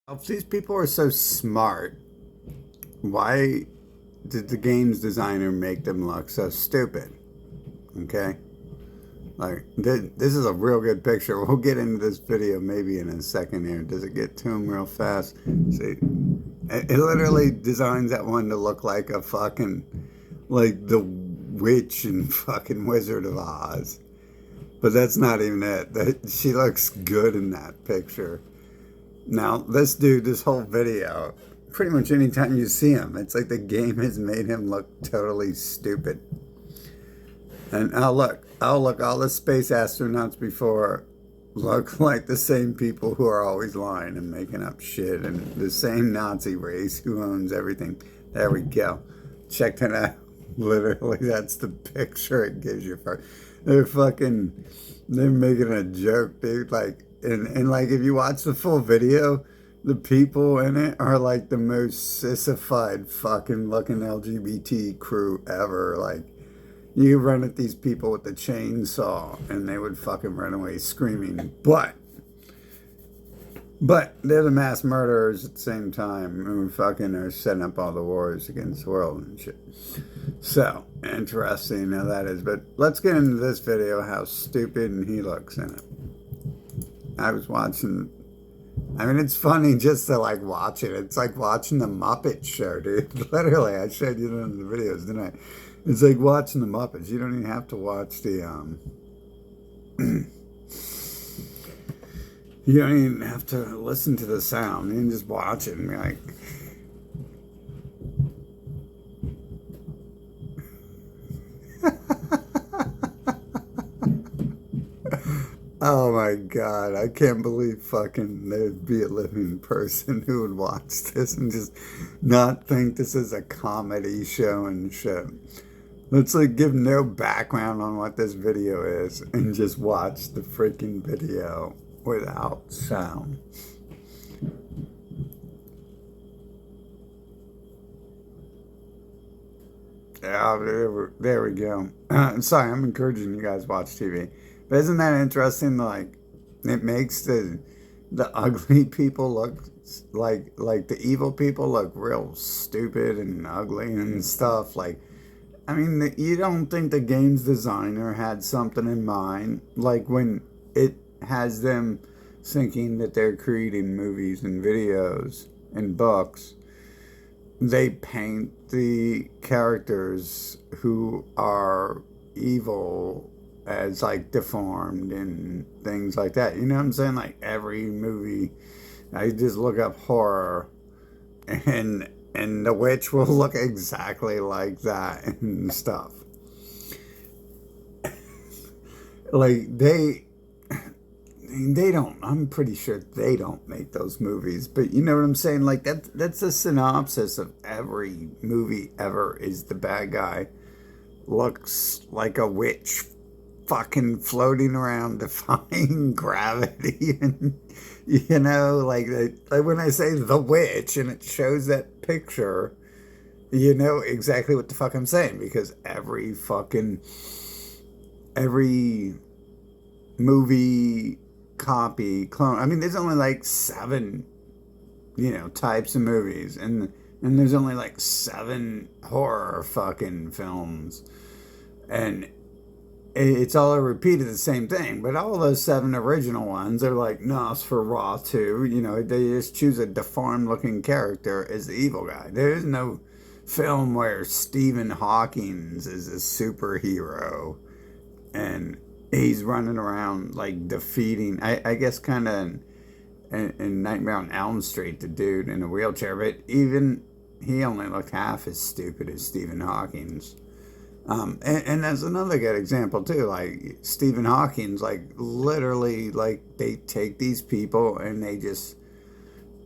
If these people are so smart, why did the games designer make them look so stupid? Okay? Like, this is a real good picture. We'll get into this video maybe in a second here. Does it get to him real fast? See, it literally designs that one to look like a fucking, like the witch and fucking Wizard of Oz. But that's not even it. She looks good in that picture. Now, this dude, this whole video, pretty much anytime you see him, it's like the game has made him look totally stupid. And all the space astronauts before look like the same people who are always lying and making up shit, and the same Nazi race who owns everything. There we go. Check that out. Literally, that's the picture it gives you for. They're making a joke, dude. Like, and like, if you watch the full video, the people in it are like the most sissified fucking looking LGBT crew ever. Like, you run at these people with the chainsaw and they would fucking run away screaming. But they're the mass murderers at the same time who fucking are setting up all the wars against the world and shit. So, interesting how that is. But let's get into this video, how stupid he looks in it. I was watching, I mean, it's funny just to like watch it. It's like watching the Muppet Show, dude. Literally, I showed you in the videos, didn't I? It's like watching the Muppets. You don't even have to watch the, you don't even have to listen to the sound. You can just watch it and be like, oh my God, I can't believe fucking there'd be a living person who would watch this and just not think this is a comedy show and shit. Let's like give no background on what this video is and just watch the freaking video without sound. Yeah, there we go. Sorry, I'm encouraging you guys to watch TV. But isn't that interesting? Like, it makes the ugly people look like the evil people look real stupid and ugly and stuff. Like, I mean, you don't think the games designer had something in mind? Like when it has them thinking that they're creating movies and videos and books, they paint the characters who are evil as like deformed and things like that. You know what I'm saying? Like every movie, I just look up horror and the witch will look exactly like that and stuff. Like they don't, I'm pretty sure they don't make those movies, but you know what I'm saying? Like that's a synopsis of every movie ever, is the bad guy looks like a witch fucking floating around defying gravity. And you know, like when I say the witch and it shows that picture, you know exactly what the fuck I'm saying, because every movie copy clone, I mean, there's only like seven, you know, types of movies, and there's only like seven horror fucking films, and it's all a repeat of the same thing. But all those seven original ones are like Nosferatu. You know, they just choose a deformed looking character as the evil guy. There is no film where Stephen Hawking is a superhero and he's running around like defeating, I guess, kind of in Nightmare on Elm Street, the dude in a wheelchair. But even he only looked half as stupid as Stephen Hawking's. And that's another good example too. Like Stephen Hawking's, like literally, like they take these people and they just,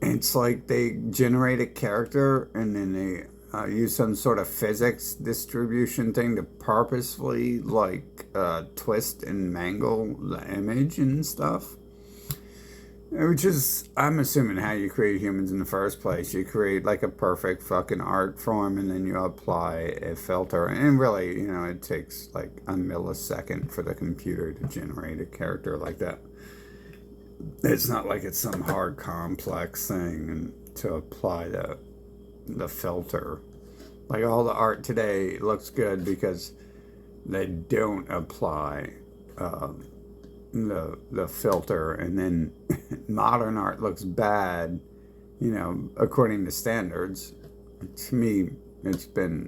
it's like they generate a character and then they use some sort of physics distribution thing to purposefully like twist and mangle the image and stuff. Which is, I'm assuming, how you create humans in the first place. You create like a perfect fucking art form and then you apply a filter. And really, you know, it takes like a millisecond for the computer to generate a character like that. it's not like it's some hard complex thing and to apply the filter. Like all the art today looks good because they don't apply the filter, and then modern art looks bad, according to standards. To me, it's been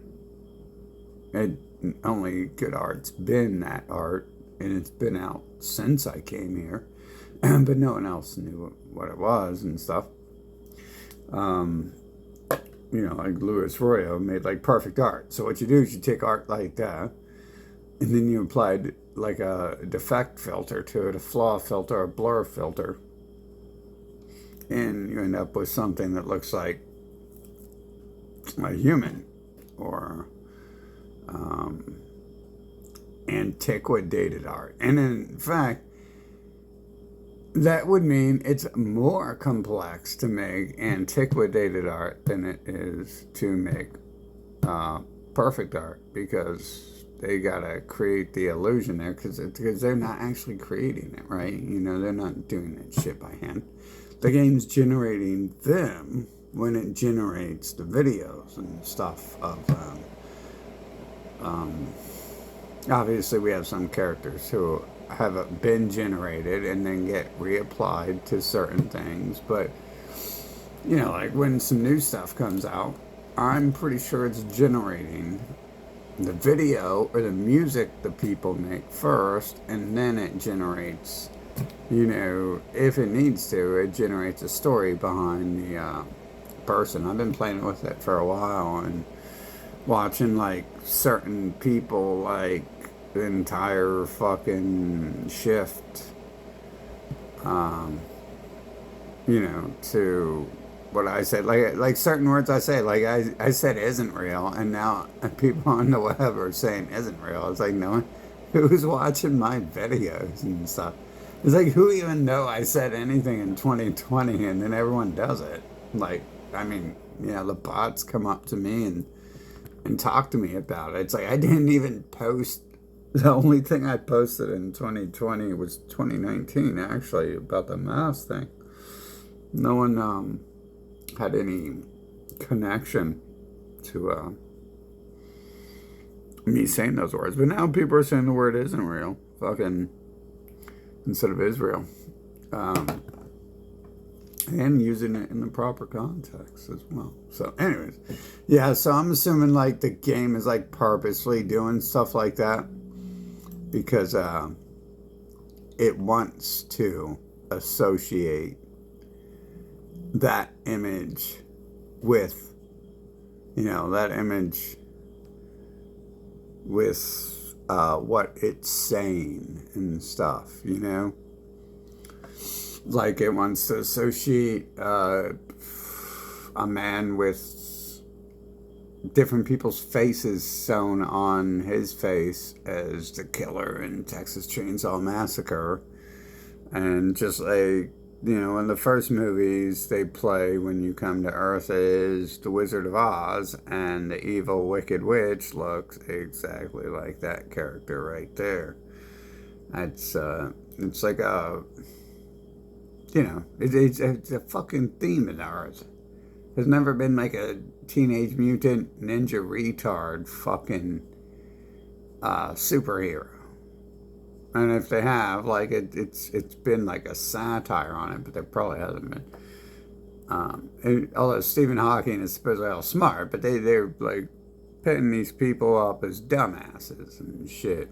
only good art's been that art, and it's been out since I came here, but no one else knew what it was and stuff. Like Louis Royo made like perfect art. So what you do is you take art like that, and then you applied like a defect filter to it, a flaw filter, a blur filter, and you end up with something that looks like a human or antiquated art. And in fact, that would mean it's more complex to make antiquated art than it is to make perfect art, because they gotta create the illusion there, because they're not actually creating it, right? They're not doing that shit by hand. The game's generating them when it generates the videos and stuff of obviously we have some characters who have been generated and then get reapplied to certain things, but like when some new stuff comes out, I'm pretty sure it's generating the video or the music the people make first, and then it generates, if it needs to, it generates a story behind the person. I've been playing with it for a while and watching like certain people, like the entire fucking shift, to what I said, like certain words I say, like I said isn't real, and now people on the web are saying isn't real. It's like, no one who's watching my videos and stuff. It's like, who even know I said anything in 2020, and then everyone does it. Like, the bots come up to me and talk to me about it. It's like, I didn't even post. The only thing I posted in 2020 was 2019, actually, about the mask thing. No one had any connection to me saying those words. But now people are saying the word isn't real, fucking, instead of Israel. And using it in the proper context as well. So anyways, yeah, so I'm assuming like the game is like purposely doing stuff like that because it wants to associate that image with, that image with what it's saying and stuff, Like it wants to associate a man with different people's faces sewn on his face as the killer in Texas Chainsaw Massacre. And just like, in the first movies they play when you come to Earth is The Wizard of Oz, and the evil wicked witch looks exactly like that character right there. It's like a, it's a fucking theme in ours. There's never been like a Teenage Mutant Ninja Retard fucking superhero. And if they have, like, it's been like a satire on it, but there probably hasn't been. Although Stephen Hawking is supposedly all smart, but they're like pitting these people up as dumbasses and shit,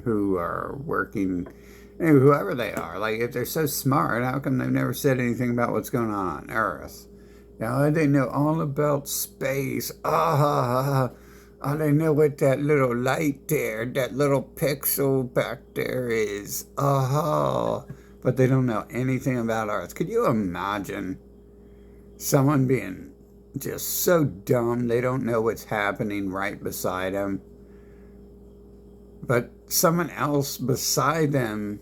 who are working, whoever they are. Like, if they're so smart, how come they've never said anything about what's going on Earth? They know all about space. They know what that little light there, that little pixel back there is. But they don't know anything about Earth. Could you imagine someone being just so dumb they don't know what's happening right beside them, but someone else beside them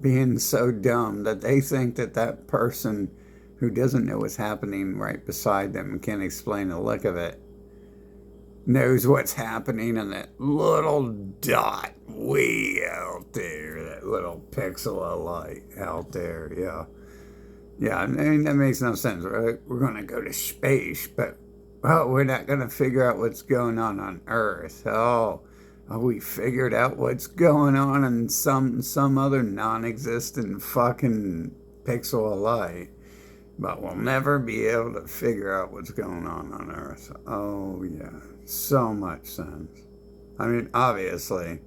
being so dumb that they think that person who doesn't know what's happening right beside them and can't explain the lick of it knows what's happening in that little dot way out there, that that little pixel of light out there. Yeah. Yeah, I mean, that makes no sense. We're going to go to space, but we're not going to figure out what's going on Earth. We figured out what's going on in some other non-existent fucking pixel of light, but we'll never be able to figure out what's going on Earth. Oh, yeah. So much sense. I mean, obviously,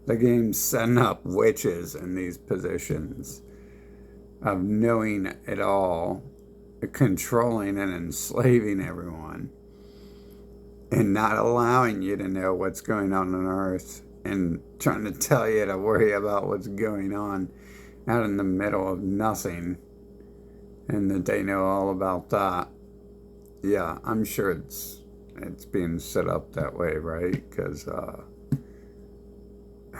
the game's setting up witches in these positions of knowing it all, controlling and enslaving everyone, and not allowing you to know what's going on Earth, and trying to tell you to worry about what's going on out in the middle of nothing, and that they know all about that. Yeah, I'm sure it's being set up that way, right? Because, I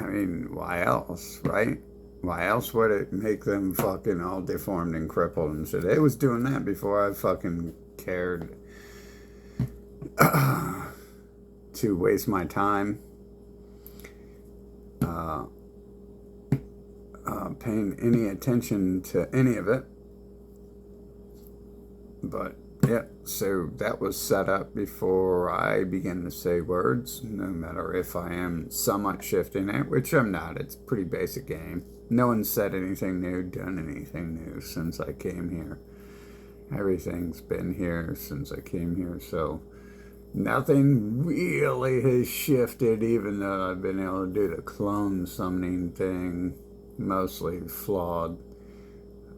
mean, why else, right? Why else would it make them fucking all deformed and crippled and shit? It was doing that before I fucking cared to waste my time paying any attention to any of it. But yeah, so that was set up before I began to say words, no matter if I am somewhat shifting it, which I'm not. It's a pretty basic game. No one said anything new, done anything new since I came here. Everything's been here since I came here, so nothing really has shifted, even though I've been able to do the clone summoning thing, mostly flawed.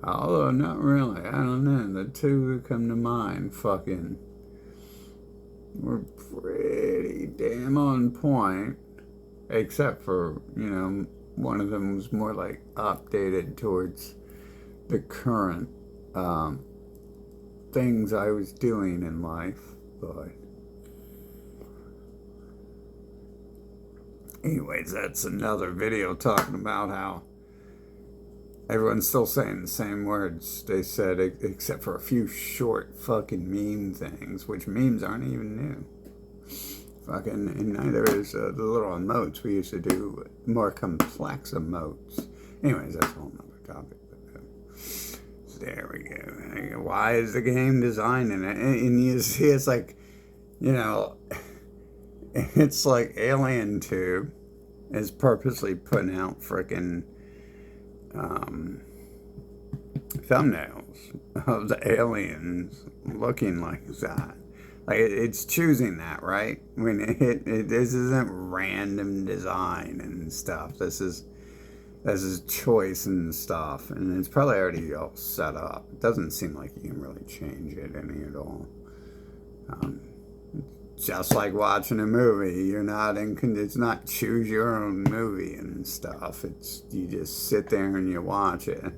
Although, not really. I don't know. The two that come to mind fucking were pretty damn on point. Except for, one of them was more like updated towards the current things I was doing in life. But anyways, that's another video talking about how everyone's still saying the same words they said, except for a few short fucking meme things, which memes aren't even new. Fucking, and neither is the little emotes. We used to do more complex emotes. Anyways, that's a whole nother topic. So there we go. Why is the game designed in it? And you see, it's like, it's like Alien 2 is purposely putting out frickin' thumbnails of the aliens looking like that. Like, it's choosing that, right? When this isn't random design and stuff. This is choice and stuff, and it's probably already all set up. It doesn't seem like you can really change it any at all. Just like watching a movie, it's not choose your own movie and stuff. You just sit there and you watch it.